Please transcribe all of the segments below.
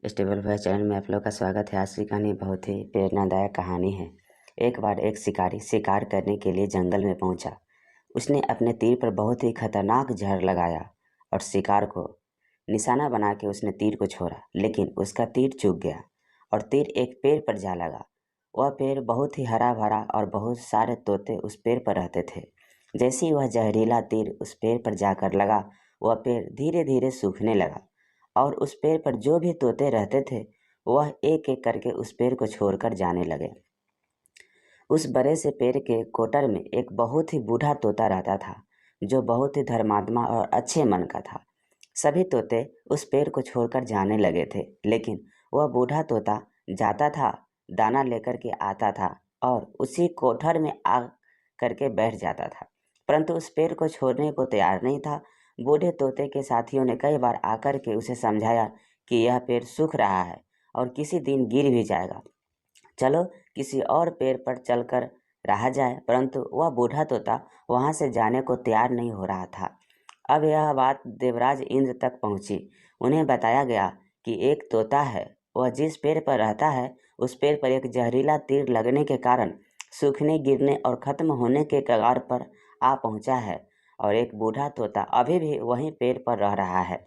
Stable voice channel में आप लोग का स्वागत है। आज की कहानी बहुत ही प्रेरणादायक कहानी है। एक बार एक शिकारी शिकार करने के लिए जंगल में पहुंचा। उसने अपने तीर पर बहुत ही खतरनाक जहर लगाया और शिकार को निशाना बना के उसने तीर को छोड़ा, लेकिन उसका तीर चूक गया और तीर एक पेड़ पर जा लगा। वह पेड़ बहुत ही हरा भरा और बहुत सारे तोते उस पेड़ पर रहते थे। जैसे ही वह जहरीला तीर उस पेड़ पर जाकर लगा, वह पेड़ धीरे धीरे सूखने लगा और उस पेड़ पर जो भी तोते रहते थे वह एक एक करके उस पेड़ को छोड़कर जाने लगे। उस बड़े से पेड़ के कोटर में एक बहुत ही बूढ़ा तोता रहता था, जो बहुत ही धर्मात्मा और अच्छे मन का था। सभी तोते उस पेड़ को छोड़कर जाने लगे थे, लेकिन वह बूढ़ा तोता जाता था, दाना लेकर के आता था और उसी कोठर में आ करके बैठ जाता था, परंतु उस पेड़ को छोड़ने को तैयार नहीं था। बूढ़े तोते के साथियों ने कई बार आकर के उसे समझाया कि यह पेड़ सूख रहा है और किसी दिन गिर भी जाएगा, चलो किसी और पेड़ पर चलकर रहा जाए, परंतु वह बूढ़ा तोता वहाँ से जाने को तैयार नहीं हो रहा था। अब यह बात देवराज इंद्र तक पहुँची। उन्हें बताया गया कि एक तोता है, वह जिस पेड़ पर रहता है उस पेड़ पर एक जहरीला तीर लगने के कारण सूखने, गिरने और ख़त्म होने के कगार पर आ पहुँचा है और एक बूढ़ा तोता अभी भी वहीं पेड़ पर रह रहा है।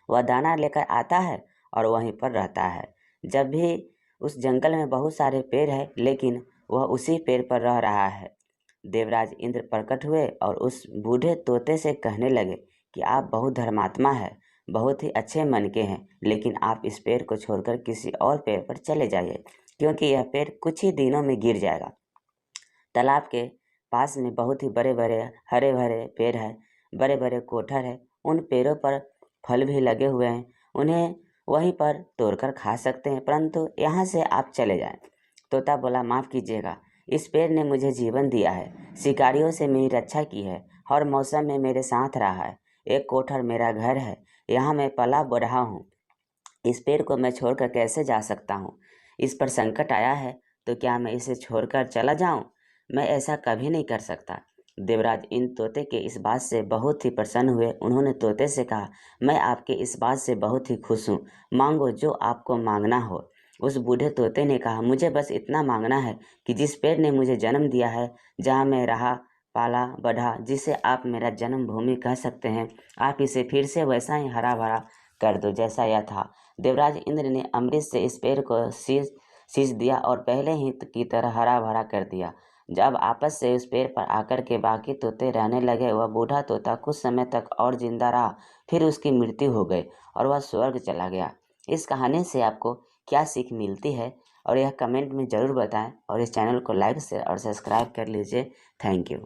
वह दाना लेकर आता है और वहीं पर रहता है। जब भी उस जंगल में बहुत सारे पेड़ हैं, लेकिन वह उसी पेड़ पर रह रहा है। देवराज इंद्र प्रकट हुए और उस बूढ़े तोते से कहने लगे कि आप बहुत धर्मात्मा है, बहुत ही अच्छे मन के हैं, लेकिन आप इस पेड़ को छोड़कर किसी और पेड़ पर चले जाइए, क्योंकि यह पेड़ कुछ ही दिनों में गिर जाएगा। तालाब के पास में बहुत ही बड़े बड़े हरे भरे पेड़ है, बड़े बड़े कोठर है। उन पेड़ों पर फल भी लगे हुए हैं, उन्हें वहीं पर तोड़कर खा सकते हैं, परंतु यहाँ से आप चले जाएं। तोता बोला, माफ़ कीजिएगा, इस पेड़ ने मुझे जीवन दिया है, शिकारियों से मेरी रक्षा की है, हर मौसम में मेरे साथ रहा है। एक कोठर मेरा घर है, यहाँ मैं पला बढ़ा हूँ। इस पेड़ को मैं छोड़कर कैसे जा सकता हूँ? इस पर संकट आया है तो क्या मैं इसे छोड़कर चला जाऊँ? मैं ऐसा कभी नहीं कर सकता। देवराज इन तोते के इस बात से बहुत ही प्रसन्न हुए। उन्होंने तोते से कहा, मैं आपके इस बात से बहुत ही खुश हूँ, मांगो जो आपको मांगना हो। उस बूढ़े तोते ने कहा, मुझे बस इतना मांगना है कि जिस पेड़ ने मुझे जन्म दिया है, जहाँ मैं रहा, पाला बढ़ा, जिसे आप मेरा जन्मभूमि कह सकते हैं, आप इसे फिर से वैसा ही हरा भरा कर दो जैसा यह था। देवराज इंद्र ने अमृत से इस पेड़ को सींच दिया और पहले ही की तरह हरा भरा कर दिया। जब आपस से उस पेड़ पर आकर के बाकी तोते रहने लगे, वह बूढ़ा तोता कुछ समय तक और जिंदा रहा, फिर उसकी मृत्यु हो गई और वह स्वर्ग चला गया। इस कहानी से आपको क्या सीख मिलती है और यह कमेंट में ज़रूर बताएं और इस चैनल को लाइक शेयर और सब्सक्राइब कर लीजिए। Thank you.